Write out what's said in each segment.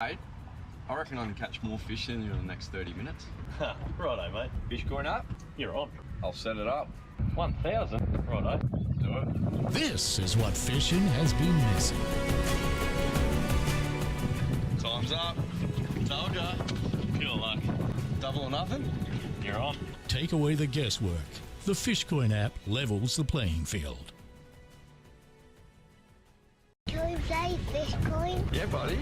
Mate, I reckon I can catch more fish than you in the next 30 minutes. Righto, mate. Fishcoin App? You're on. I'll set it up. 1,000. Righto. Do it. This is what fishing has been missing. Time's up. Told ya. Good luck. Double or nothing? You're on. Take away the guesswork. The Fishcoin app levels the playing field. Can we play Fishcoin? Yeah, buddy.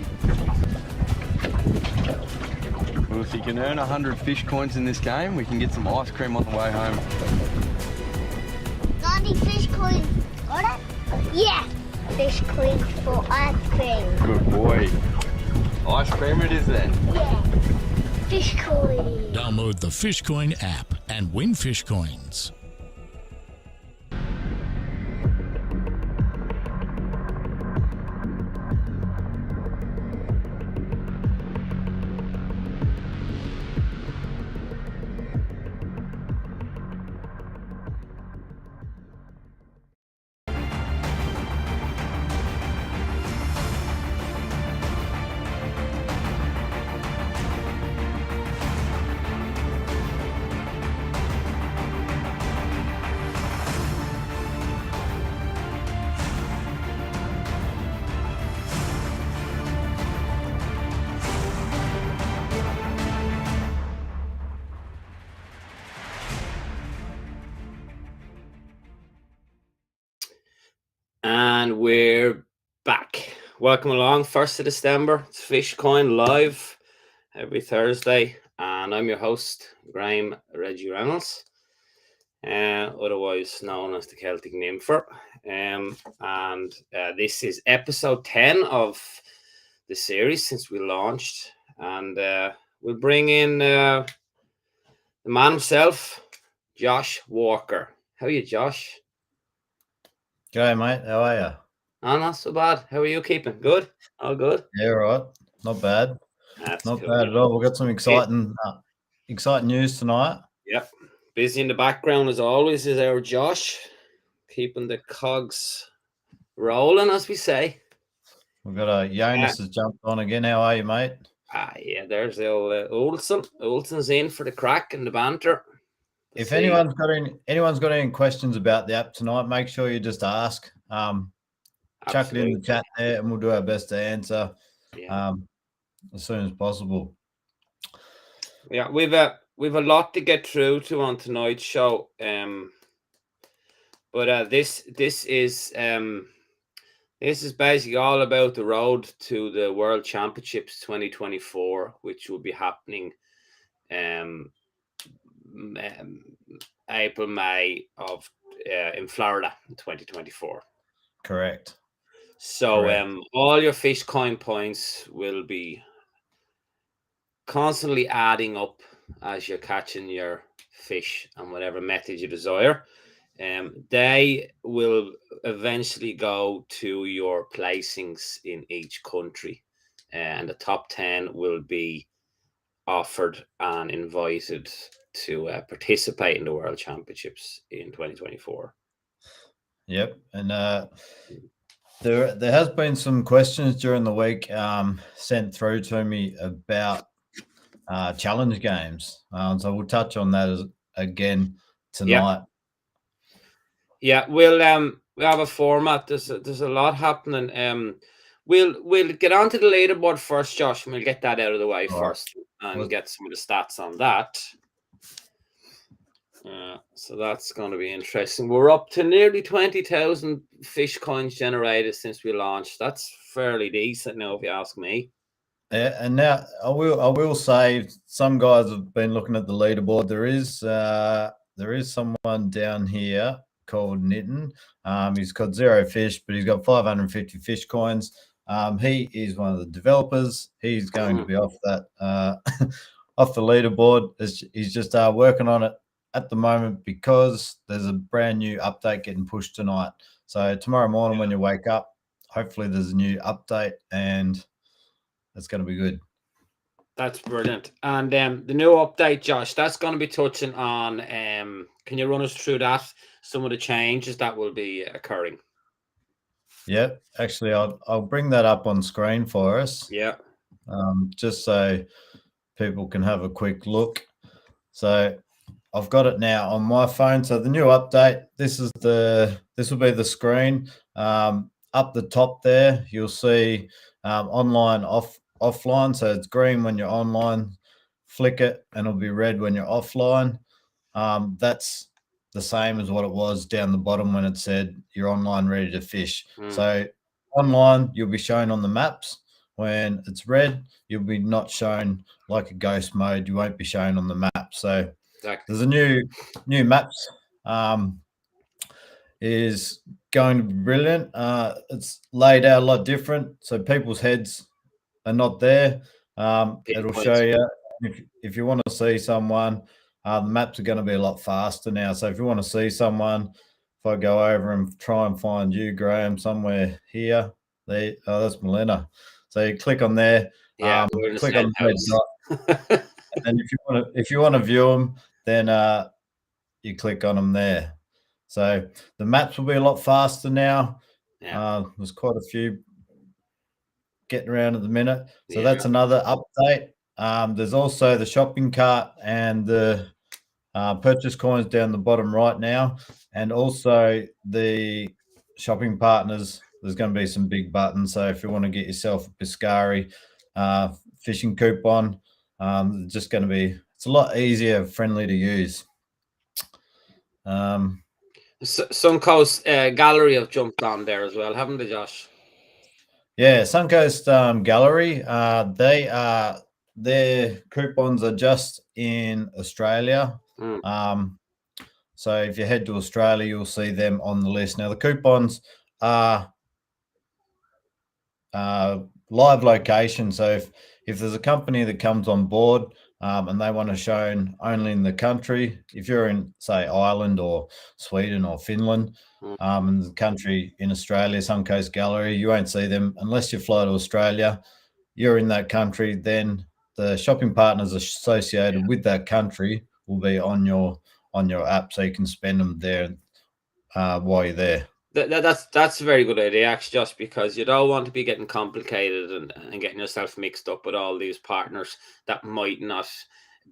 Well, if you can earn 100 fish coins in this game, we can get some ice cream on the way home. 90 Fishcoin. Got it? Yeah. Fishcoin for ice cream. Good boy. Ice cream it is then. Yeah. Fishcoin. Download the Fishcoin app and win fish coins. And we're back. Welcome along. 1st of December. It's Fishcoin live every Thursday. And I'm your host, Graham Reggie Reynolds, otherwise known as the Celtic Nympher. And this is episode 10 of the series since we launched. And we'll bring in the man himself, Josh Walker. How are you, Josh? G'day, mate. How are you? Oh, not so bad. How are you keeping? Good? All good? Yeah, right. Not bad. That's Not cool. bad at all. We've got some exciting news tonight. Yep. Busy in the background as always is our Josh, keeping the cogs rolling, as we say. We've got Jonas has jumped on again. How are you, mate? Yeah, there's the old Olsen. Olsen's in for the crack and the banter. If anyone's got any questions about the app tonight, make sure you just ask. Chuck it in the chat there, and we'll do our best to answer as soon as possible. Yeah, we've a lot to get through to on tonight's show. But this is basically all about the road to the World Championships 2024, which will be happening April, May of in Florida in 2024. Correct. So all your Fishcoin points will be constantly adding up as you're catching your fish and whatever method you desire. They will eventually go to your placings in each country, and the top 10 will be offered and invited to participate in the World Championships in 2024. Yep, and there has been some questions during the week sent through to me about challenge games, so we'll touch on that again tonight. Yeah, we'll have a format. There's a lot happening. We'll get onto the leaderboard first, Josh, and we'll get that out of the way first and get some of the stats on that. So that's going to be interesting. We're up to nearly 20,000 fish coins generated since we launched. That's fairly decent now, if you ask me. Yeah, and now I will say some guys have been looking at the leaderboard. There is someone down here called Nitten. He's got 0 fish, but he's got 550 fish coins. He is one of the developers. He's going to be off that off the leaderboard. He's just working on it at the moment because there's a brand new update getting pushed tonight. So tomorrow morning when you wake up, hopefully there's a new update and it's going to be good. That's brilliant. And the new update, Josh, that's going to be touching on, can you run us through that, some of the changes that will be occurring? Yeah, actually, I'll bring that up on screen for us. Yeah. just so people can have a quick look. So I've got it now on my phone. So the new update, this will be the screen. Up the top there, you'll see online, offline. So it's green when you're online. Flick it and it'll be red when you're offline. That's the same as what it was down the bottom when it said you're online ready to fish. So online, you'll be shown on the maps. When it's red, you'll be not shown like a ghost mode. You won't be shown on the map. So Exactly. there's a new maps is going to be brilliant. It's laid out a lot different, so people's heads are not there. It'll show you if you want to see someone. The maps are going to be a lot faster now. So if you want to see someone, if I go over and try and find you, Graham, somewhere here, there. Oh, that's Melina. So you click on there. Yeah, we're in the click same on the red house. dot, and if you want to view them, then you click on them there. So the maps will be a lot faster now. Yeah. There's quite a few getting around at the minute. So Yeah. that's another update. There's also the shopping cart and the purchase coins down the bottom right now, and also the shopping partners. There's going to be some big buttons. So if you want to get yourself a Piscari fishing coupon, just going to be, it's a lot easier, friendly to use. Suncoast Gallery have jumped on there as well, haven't they, Josh? Yeah, Suncoast Gallery. Their coupons are just in Australia. So if you head to Australia, you'll see them on the list. Now the coupons are live location. So if there's a company that comes on board and they want to shown only in the country, if you're in, say, Ireland or Sweden or Finland, and the country in Australia, Suncoast Gallery, you won't see them unless you fly to Australia. You're in that country, then the shopping partners associated with that country will be on your app, so you can spend them there while you're there. That's a very good idea, actually, just because you don't want to be getting complicated and getting yourself mixed up with all these partners that might not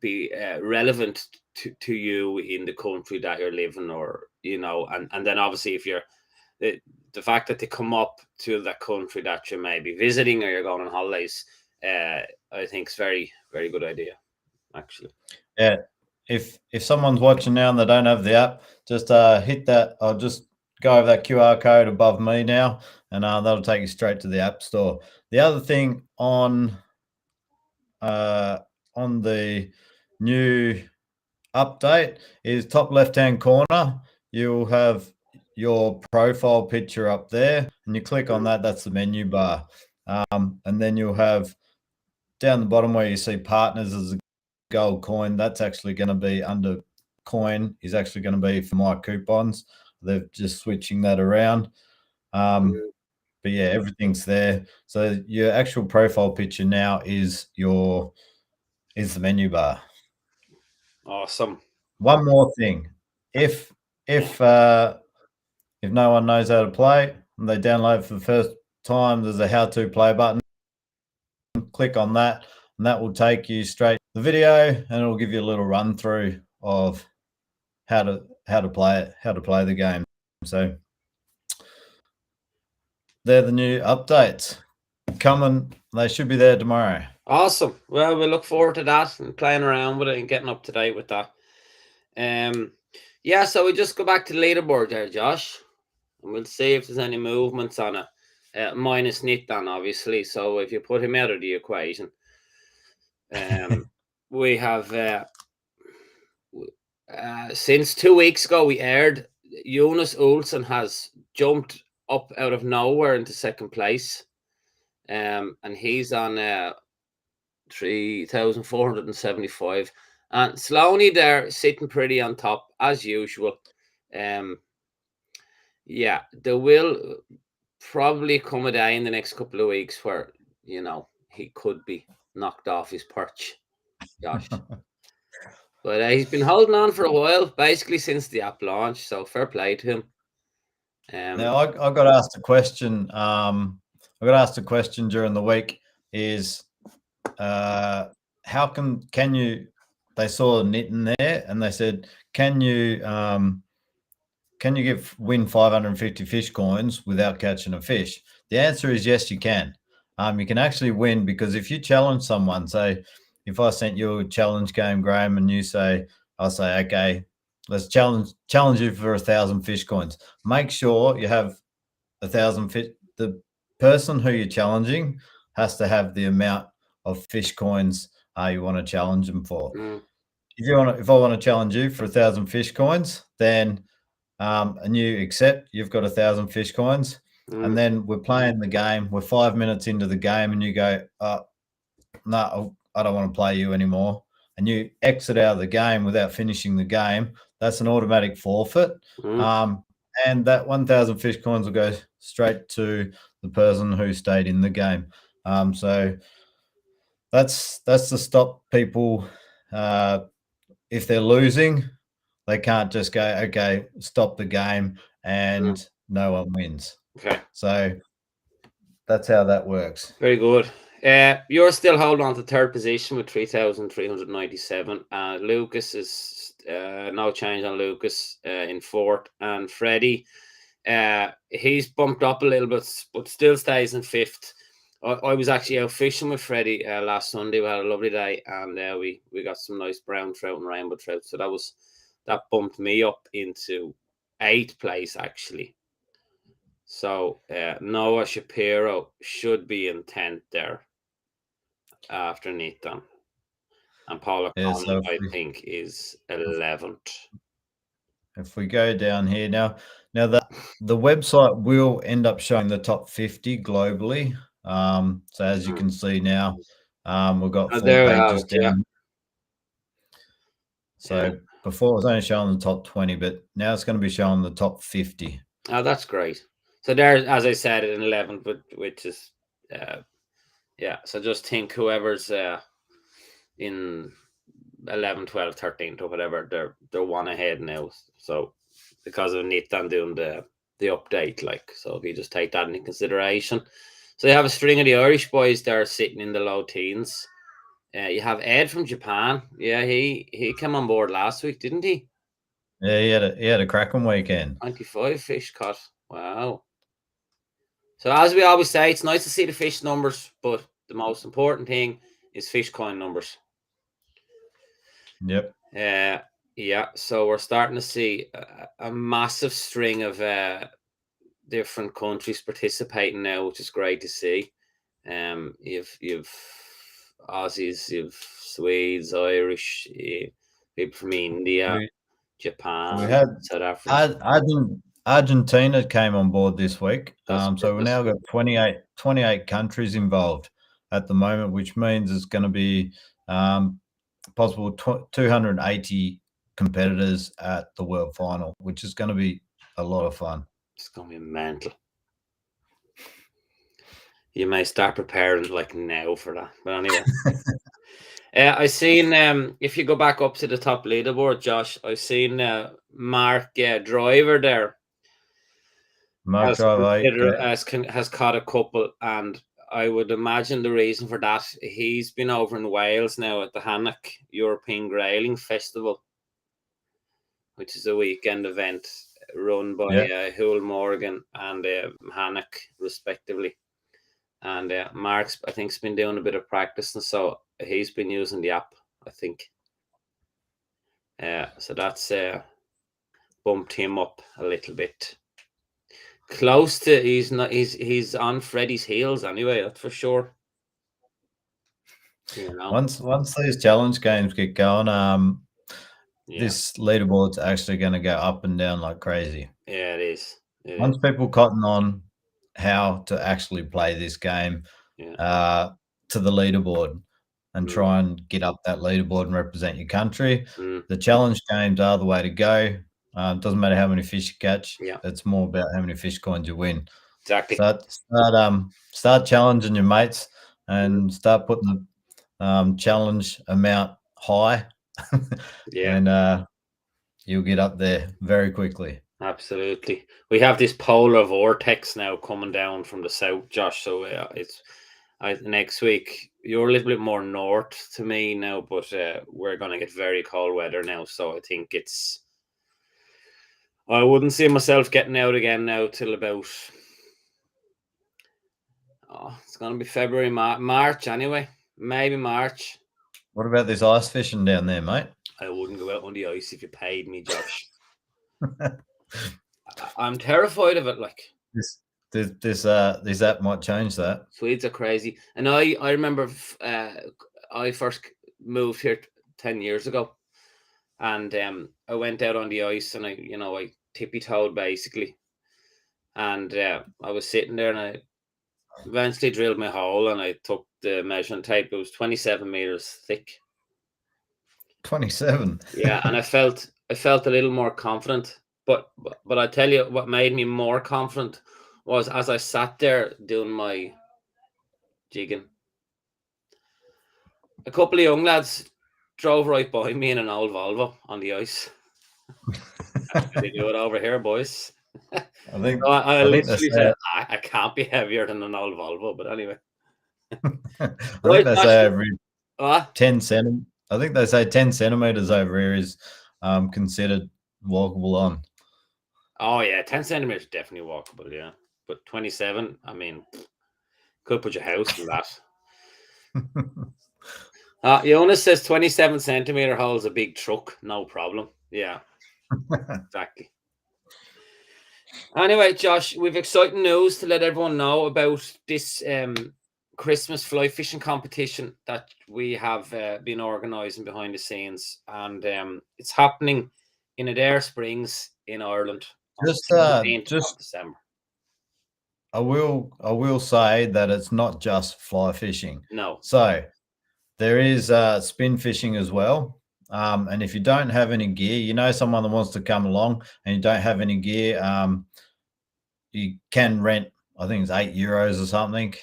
be relevant to you in the country that you're living, or and then obviously if you're the fact that they come up to the country that you may be visiting or you're going on holidays, I think is very, very good idea, actually. Yeah, if someone's watching now and they don't have the app, just hit that. I'll just go over that QR code above me now, and that'll take you straight to the App Store. The other thing on the new update is top left-hand corner. You'll have your profile picture up there, and you click on that. That's the menu bar, and then you'll have down the bottom where you see partners as a gold coin. That's actually going to be under coin. Is actually going to be for my coupons. They're just switching that around. But yeah, everything's there. So your actual profile picture now is the menu bar. Awesome. One more thing. If no one knows how to play and they download for the first time, there's a how to play button. Click on that, and that will take you straight to the video, and it'll give you a little run through of how to play it, how to play the game. So they're the new updates coming. They should be there tomorrow. Awesome. Well, we look forward to that and playing around with it and getting up to date with that. Yeah, so we just go back to the leaderboard there, Josh, and we'll see if there's any movements on it. Minus Nitan, obviously. So if you put him out of the equation, we have since 2 weeks ago we aired, Jonas Olsen has jumped up out of nowhere into second place, and he's on 3,475, and Sloaney there sitting pretty on top as usual. Yeah, there will probably come a day in the next couple of weeks where he could be knocked off his perch, Josh. But he's been holding on for a while, basically since the app launch. So fair play to him. Now I got asked a question. I got asked a question during the week: is how can you? They saw Nitin there, and they said, "Can you win 550 fish coins without catching a fish?" The answer is yes, you can. You can actually win because if you challenge someone, say, if I sent you a challenge game, Graham, and I'll say, okay, let's challenge you for 1,000 fish coins. Make sure you have 1,000 fish. The person who you're challenging has to have the amount of fish coins you want to challenge them for. If I want to challenge you for 1,000 fish coins, then and you accept, you've got 1,000 fish coins, and then we're playing the game. We're 5 minutes into the game, and you go, no, I don't want to play you anymore, and you exit out of the game without finishing the game. That's an automatic forfeit. And that 1,000 fish coins will go straight to the person who stayed in the game. So that's to stop people if they're losing. They can't just go, okay, stop the game and no one wins. Okay. So that's how that works. Very good. You're still holding on to third position with 3,397. Lucas is no change on Lucas in fourth. And Freddie, he's bumped up a little bit, but still stays in fifth. I was actually out fishing with Freddie last Sunday. We had a lovely day, and we got some nice brown trout and rainbow trout. So that bumped me up into 8th place, actually. So Noah Shapiro should be in 10th there after Nathan. And Paula Conlon, I think, is 11th. If we go down here now the website will end up showing the top 50 globally. So as you can see now, we've got 4 pages down. Yeah. So before it was only showing the top 20, but now it's going to be showing the top 50. Oh, that's great. So there, as I said, in 11th, which is, so just think whoever's in 11, 12, 13th or whatever, they're one ahead now. So because of Nathan doing the update, so if you just take that into consideration. So you have a string of the Irish boys there sitting in the low teens. You have Ed from Japan. Yeah, he came on board last week, didn't he? Yeah, he had a cracking weekend. 95 fish caught. Wow. So as we always say, it's nice to see the fish numbers, but the most important thing is Fishcoin numbers. Yep. Yeah. So we're starting to see a massive string of different countries participating now, which is great to see. You've Aussies, you've Swedes, Irish, people from India, Japan, we had South Africa. Argentina came on board this week. So we've now got 28 countries involved at the moment, which means it's going to be possible 280 competitors at the World Final, which is going to be a lot of fun. It's going to be mental. You may start preparing now for that. But anyway. I seen, if you go back up to the top leaderboard, Josh, I've seen Mark Driver there. Mark Driver has caught a couple, and I would imagine the reason for that, he's been over in Wales now at the Hannock European Grayling Festival, which is a weekend event run by Hull Morgan and Hannock, respectively. And Mark's, I think, has been doing a bit of practice, and so he's been using the app, I think. So that's bumped him up a little bit. Close to, he's on Freddie's heels anyway, that's for sure. You know? Once these challenge games get going, this leaderboard's actually going to go up and down like crazy. Yeah, it is. Once people cotton on how to actually play this game to the leaderboard and try and get up that leaderboard and represent your country, the challenge games are the way to go. It doesn't matter how many fish you catch. It's more about how many fish coins you win. Exactly. Start challenging your mates and start putting the challenge amount high. And you'll get up there very quickly. Absolutely. We have this polar vortex now coming down from the south, Josh. So Next week. You're a little bit more north to me now, but we're going to get very cold weather now. So I think I wouldn't see myself getting out again now till about, it's going to be February, March anyway. Maybe March. What about this ice fishing down there, mate? I wouldn't go out on the ice if you paid me, Josh. I'm terrified of it. Like, This app might change that. Swedes are crazy. And I remember I first moved here 10 years ago, and I went out on the ice, and I tippy-toed basically, and I was sitting there, and I eventually drilled my hole, and I took the measuring tape. It was 27 meters thick. 27. Yeah, and I felt a little more confident. But I tell you, what made me more confident was as I sat there doing my jigging, a couple of young lads drove right by me in an old Volvo on the ice. They do it over here, boys. I think So I think literally said, I can't be heavier than an old Volvo, but anyway. I think they say every What? 10 centimeters. I think they say 10 centimeters over here is considered walkable on. Oh yeah, 10 centimeters definitely walkable, yeah. But 27, I mean, could put your house in that. Jonas says 27 centimeter holds a big truck, no problem. Yeah, exactly. Anyway, Josh, we've exciting news to let everyone know about this Christmas fly fishing competition that we have been organising behind the scenes, and it's happening in Adair Springs in Ireland on the 17th of December. I will say that it's not just fly fishing. No. So there is spin fishing as well. And if you don't have any gear, someone that wants to come along and you don't have any gear, you can rent, I think it's €8 or something.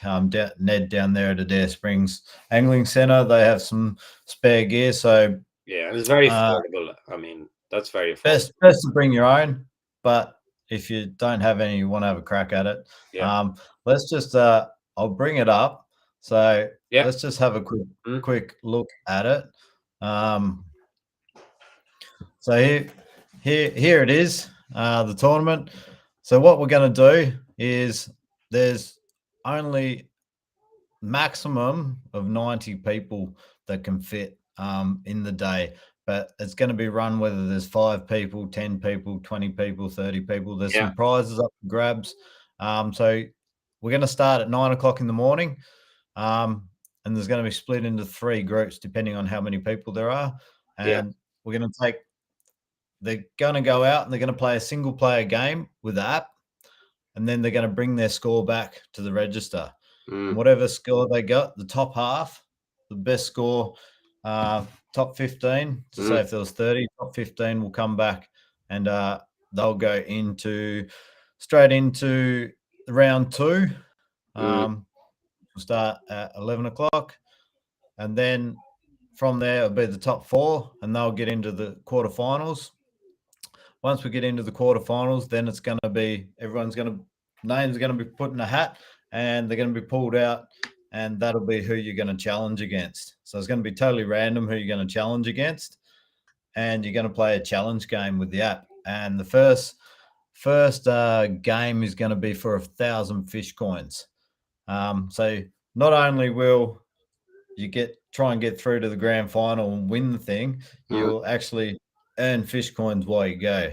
Ned down there at Adair Springs Angling Centre, they have some spare gear. So yeah, it's very affordable. I mean, that's very affordable. Best to bring your own, but if you don't have any, you want to have a crack at it. Yeah. Let's just I'll bring it up. So yeah, let's just have a quick look at it. So here it is, the tournament. So what we're going to do is there's only maximum of 90 people that can fit in the day, but it's going to be run whether there's 5 people, 10 people, 20 people, 30 people. There's some prizes up for grabs. So we're going to start at 9 o'clock in the morning, and there's going to be split into 3 groups depending on how many people there are. And we're going to they're going to go out and they're going to play a single player game with the app, and then they're going to bring their score back to the register. Whatever score they got, the top half, the best score, top 15. So if there was 30, top 15 will come back, and they'll go straight into round 2. We'll start at 11 o'clock, and then from there it'll be the top 4, and they'll get into the quarterfinals. Once we get into the quarterfinals, then it's going to be names are going to be put in a hat, and they're going to be pulled out, and that'll be who you're going to challenge against. So it's going to be totally random who you're going to challenge against, and you're going to play a challenge game with the app. And the first game is going to be for 1,000 fish coins. So not only will you try and get through to the grand final and win the thing, you'll actually earn fish coins while you go.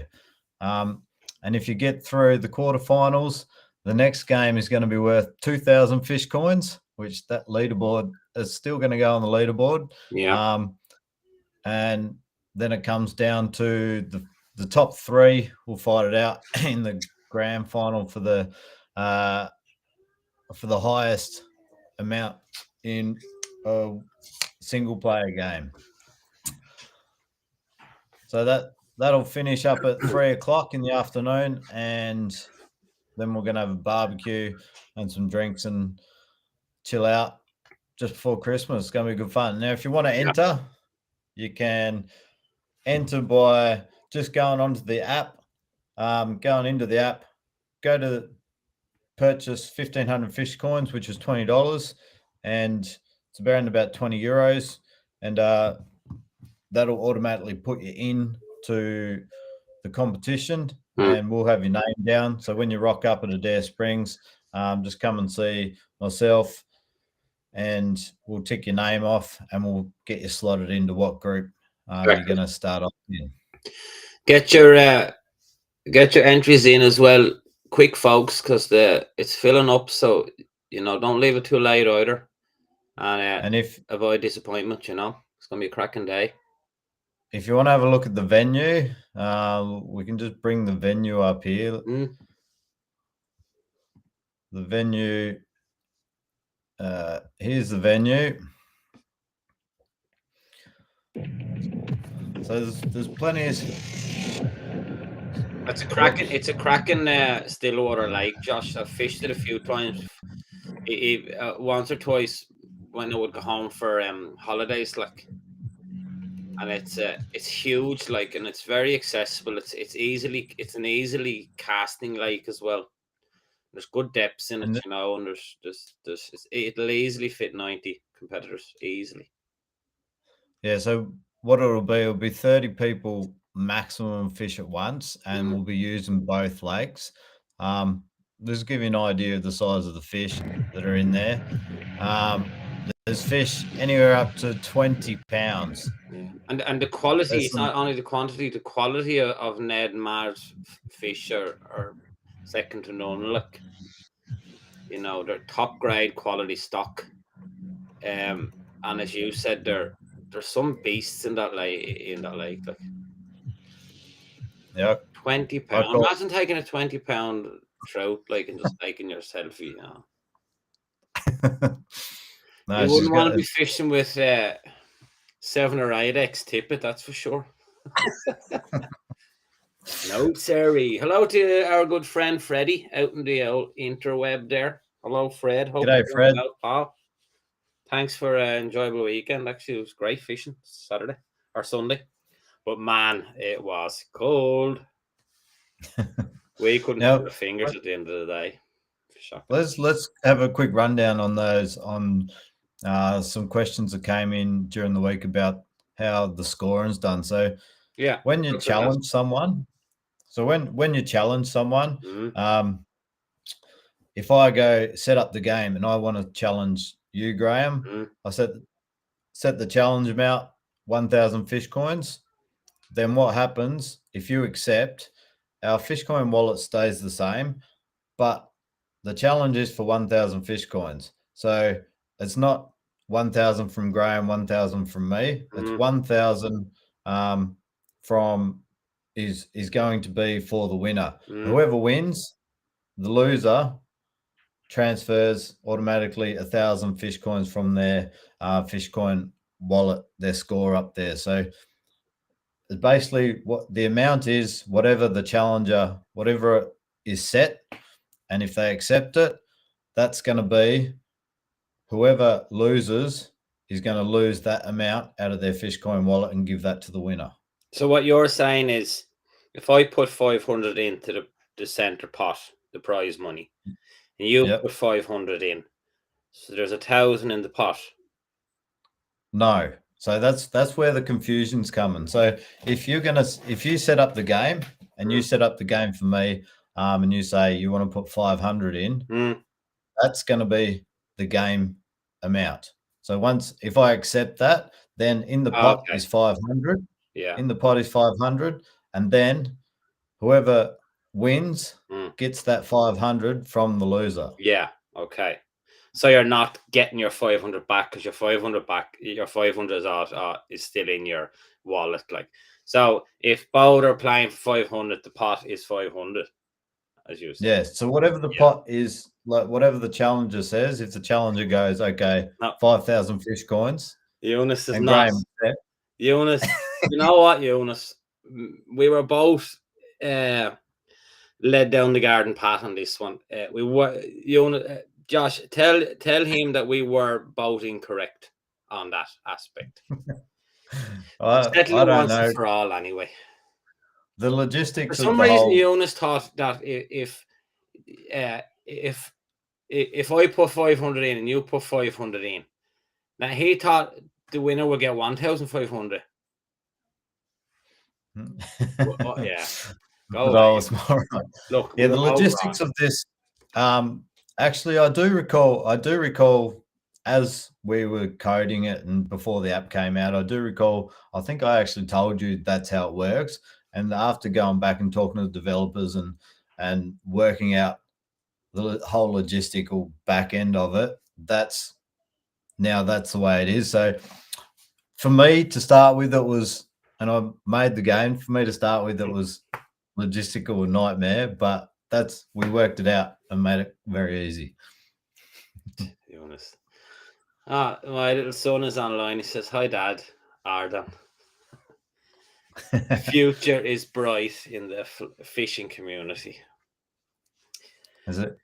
And if you get through the quarterfinals, the next game is going to be worth 2,000 fish coins, which that leaderboard is still going to go on the leaderboard. Yeah. And then it comes down to the top 3 will fight it out in the grand final for the highest amount in a single player game. So that'll finish up at 3 o'clock in the afternoon, and then we're going to have a barbecue and some drinks and chill out just before Christmas. It's going to be good fun. Now, if you want to enter, you can enter by just going onto the app, going into the app, go to purchase 1,500 fish coins, which is $20, and it's around about €20, and that'll automatically put you in to the competition, and we'll have your name down. So when you rock up at Adair Springs, just come and see myself, and we'll tick your name off, and we'll get you slotted into what group you're going to start off in. Get your entries in as well, quick, folks, because it's filling up. So don't leave it too late either, and if avoid disappointment. It's gonna be a cracking day. If you want to have a look at the venue, we can just bring the venue up here. The venue. Here's the venue. So there's plenty of. It's a cracking Stillwater lake, Josh. I've fished it a few times. Once or twice when I would go home for holidays, like, and it's huge, like, and it's very accessible. It's an easily casting lake as well. There's good depths in it, and it'll easily fit 90 competitors easily. Yeah, so what it'll be 30 people maximum fish at once, and we'll be using both lakes. Just to give you an idea of the size of the fish that are in there. There's fish anywhere up to 20 pounds. Yeah. And the quality, it's not only the quantity, the quality of Ned and Mar's fish are second to none. Look, they're top grade quality stock. And as you said, there's some beasts in that lake. Like, yeah, 20 pounds. Imagine taking a 20-pound trout, like, and just taking your selfie. No, you wouldn't want to be fishing with 7 or 8x tippet, that's for sure. No, sorry. Hello to our good friend Freddie out in the old interweb there. Hello, Fred. G'day, Fred. Thanks for an enjoyable weekend. Actually, it was great fishing Saturday or Sunday. But man, it was cold. We couldn't put our fingers at the end of the day. Let's have a quick rundown on those, on some questions that came in during the week about how the scoring's done. So yeah, when you challenge someone, if I go set up the game and I want to challenge you, Graham, I set the challenge amount 1,000 fish coins. Then what happens if you accept? Our Fishcoin wallet stays the same, but the challenge is for 1,000 fish coins. So it's not 1,000 from Graham, 1,000 from me. It's 1,000 from is going to be for the winner. Whoever wins, the loser transfers automatically 1,000 fish coins from their Fishcoin wallet, their score up there. So it's basically what the amount is, whatever the challenger, whatever is set. And if they accept it, that's going to be whoever loses is going to lose that amount out of their Fishcoin wallet and give that to the winner. So what you're saying is, if I put 500 into the center pot, the prize money, and you put 500 in, so there's 1,000 in the pot. No. So that's where the confusion's coming. So if you set up the game and you set up the game for me, and you say you want to put 500 in, that's going to be the game amount. So if I accept that, then in the pot is 500. Yeah. In the pot is 500, and then whoever wins gets that 500 from the loser. Yeah. Okay. So you're not getting your 500 back because your 500 is still in your wallet. Like, so if both are playing for 500, the pot is 500, as you said. Yes. So whatever the pot is, like whatever the challenger says, if the challenger goes, okay, 5,000 fish coins. Eunice is not. Eunice, you know what, Eunice? We were both led down the garden path on this one. We were, Eunice. Josh, tell him that we were both incorrect on that aspect. I don't know. For all, anyway. The logistics. For some reason, Eunice thought that if if I put 500 in and you put 500 in, now he thought the winner would get 1,500. Yeah. Go But I away. was more right. Look, Yeah, we the were both logistics wrong. of this. Actually, I do recall as we were coding it and before the app came out, I do recall. I think I actually told you that's how it works. And after going back and talking to the developers and working out the whole logistical back end of it, that's the way it is. So for me to start with, it was, and I made the game. For me to start with, it was logistical nightmare, but we worked it out and made it very easy. To be honest. My little son is online. He says, "Hi, Dad, Arden. Future is bright in the fishing community." Is it?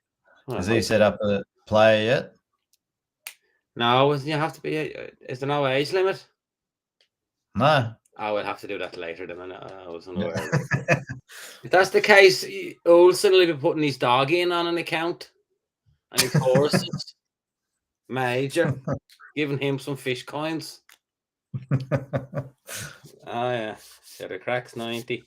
Well, Has he set up a player yet? no, you have to be. Is there no age limit? No. I will have to do that later. Then I was unaware. If that's the case, Olsen will be putting his dog in on an account and his horses. Major, giving him some fish coins. Oh yeah, the cracks 90.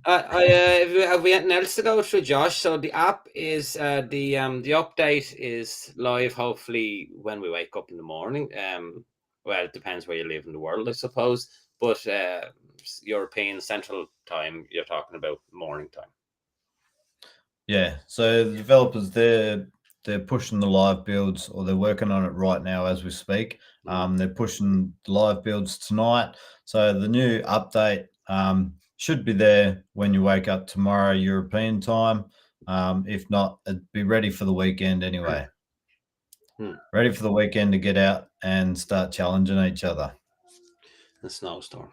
Have we anything else to go through, Josh? So the app is the update is live. Hopefully, when we wake up in the morning. Well, it depends where you live in the world, I suppose. But European Central Time, you're talking about morning time. Yeah. So the developers, they're pushing the live builds, or they're working on it right now as we speak. They're pushing the live builds tonight. So the new update should be there when you wake up tomorrow European time. If not, it'd be ready for the weekend anyway. Ready for the weekend to get out and start challenging each other. The snowstorm.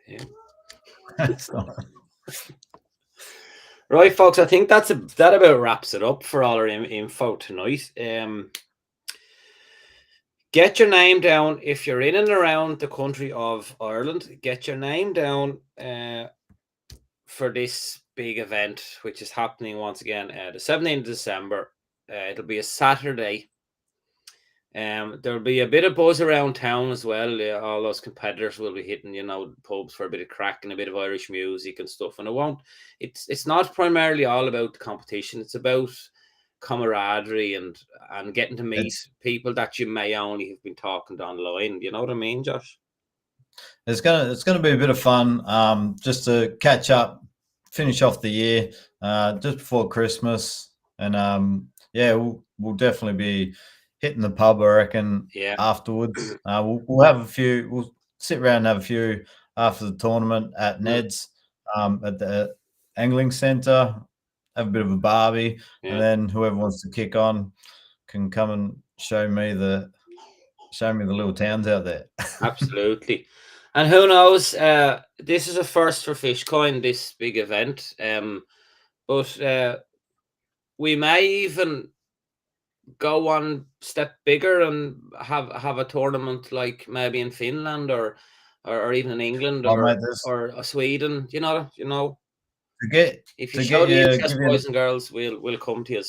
Yeah. It's not. Right, folks. I think that about wraps it up for all our info tonight. Get your name down if you're in and around the country of Ireland. Get your name down for this big event, which is happening once again the 17th of December. It'll be a Saturday. There'll be a bit of buzz around town as well. All those competitors will be hitting, pubs for a bit of crack and a bit of Irish music and stuff. And it's not primarily all about the competition. It's about camaraderie and getting to meet people that you may only have been talking to online. You know what I mean, Josh? It's gonna be a bit of fun. Just to catch up, finish off the year, just before Christmas, and we'll definitely be hitting the pub, I reckon. Yeah. Afterwards, we'll have a few. We'll sit around and have a few after the tournament at Ned's, at the angling centre. Have a bit of a barbie, and then whoever wants to kick on can come and show me the little towns out there. Absolutely. And who knows, this is a first for Fishcoin, this big event. But we may even go one step bigger and have a tournament like maybe in Finland or even in England or Sweden. You know. If you show the interest, boys and girls, we'll come to you.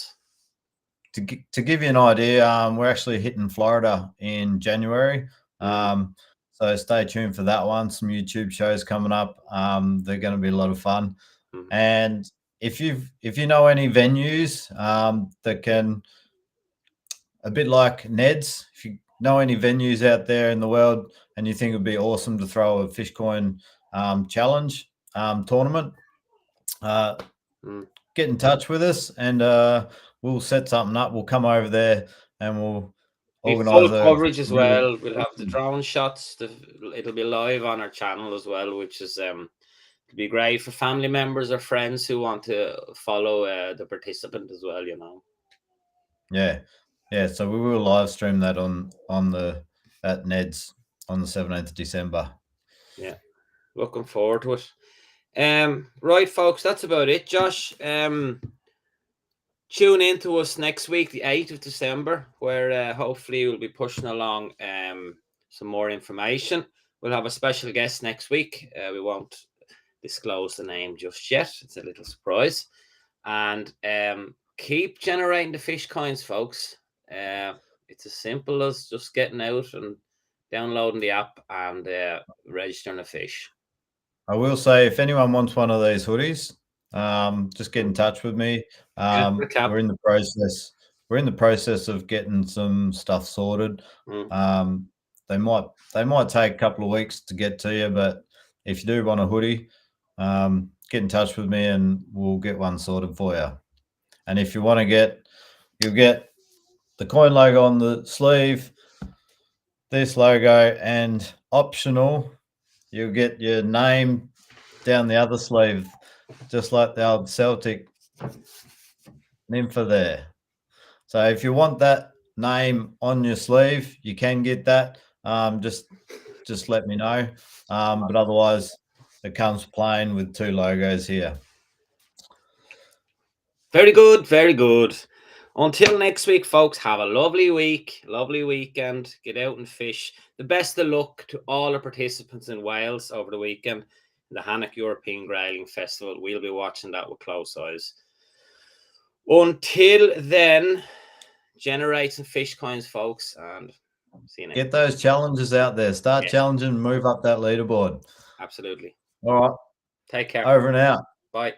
To give you an idea, we're actually hitting Florida in January. So stay tuned for that one. Some YouTube shows coming up. They're going to be a lot of fun. And if you know any venues that can, a bit like Ned's, if you know any venues out there in the world and you think it would be awesome to throw a Fishcoin challenge tournament, get in touch with us and we'll set something up. We'll come over there and we'll organize full coverage as well. We'll have the drone shots. It'll be live on our channel as well, which is it'll be great for family members or friends who want to follow the participant as well. Yeah. So we will live stream that at Ned's on the 17th of December. Yeah, looking forward to it. Right, folks, that's about it. Josh, tune in to us next week, the 8th of December, where hopefully we'll be pushing along some more information. We'll have a special guest next week. We won't disclose the name just yet. It's a little surprise. And keep generating the fish coins, folks. It's as simple as just getting out and downloading the app and registering a fish. I will say, if anyone wants one of these hoodies, just get in touch with me. We're in the process. We're in the process of getting some stuff sorted. They might take a couple of weeks to get to you, but if you do want a hoodie, get in touch with me and we'll get one sorted for you. And if you want to you'll get the coin logo on the sleeve, this logo, and optional, you'll get your name down the other sleeve, just like the old Celtic nympha there. So if you want that name on your sleeve, you can get that. Just let me know. But otherwise, it comes plain with 2 logos here. Very good, very good. Until next week, folks, have a lovely week, lovely weekend. Get out and fish. The best of luck to all the participants in Wales over the weekend. The Hannock European Grayling Festival. We'll be watching that with close eyes. Until then, generate some fish coins, folks, and see you next Get those challenges out there. Start challenging, move up that leaderboard. Absolutely. All right. Take care. Over and out. Bye.